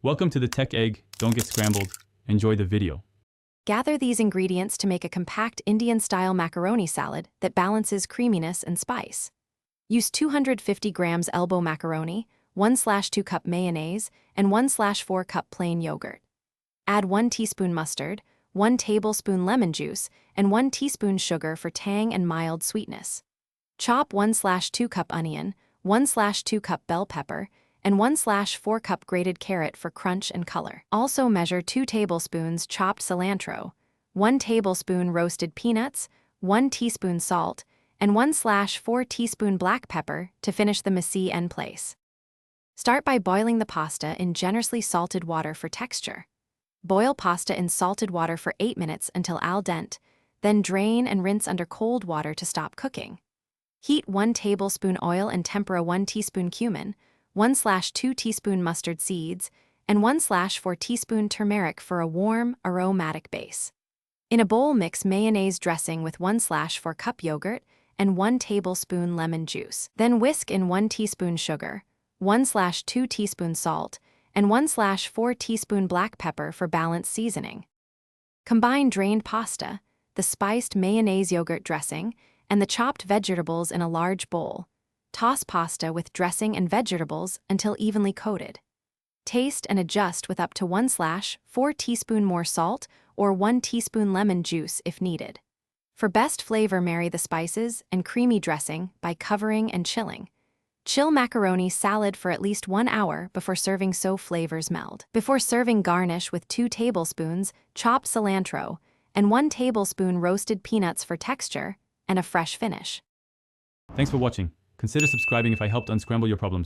Welcome to the Tech Egg. Don't get scrambled. Enjoy the video. Gather these ingredients to make a compact Indian-style macaroni salad that balances creaminess and spice. Use 250 grams elbow macaroni, 1/2 cup mayonnaise, and 1/4 cup plain yogurt. Add 1 teaspoon mustard, 1 tablespoon lemon juice, and 1 teaspoon sugar for tang and mild sweetness. Chop 1/2 cup onion, 1/2 cup bell pepper, and 1/4 cup grated carrot for crunch and color. Also measure 2 tablespoons chopped cilantro, 1 tablespoon roasted peanuts, 1 teaspoon salt, and 1/4 teaspoon black pepper to finish the mise en place. Start by boiling the pasta in generously salted water for texture. Boil pasta in salted water for 8 minutes until al dente, then drain and rinse under cold water to stop cooking. Heat 1 tablespoon oil and tempera 1 teaspoon cumin, 1/2 teaspoon mustard seeds, and 1/4 teaspoon turmeric for a warm, aromatic base. In a bowl, mix mayonnaise dressing with 1/4 cup yogurt and 1 tablespoon lemon juice. Then whisk in 1 teaspoon sugar, 1/2 teaspoon salt, and 1/4 teaspoon black pepper for balanced seasoning. Combine drained pasta, the spiced mayonnaise yogurt dressing, and the chopped vegetables in a large bowl. Toss pasta with dressing and vegetables until evenly coated. Taste and adjust with up to 1/4 teaspoon more salt or 1 teaspoon lemon juice if needed. For best flavor, marry the spices and creamy dressing by covering and chilling. Chill macaroni salad for at least 1 hour before serving so flavors meld. Before serving, garnish with 2 tablespoons chopped cilantro and 1 tablespoon roasted peanuts for texture and a fresh finish. Thanks for watching. Consider subscribing if I helped unscramble your problems.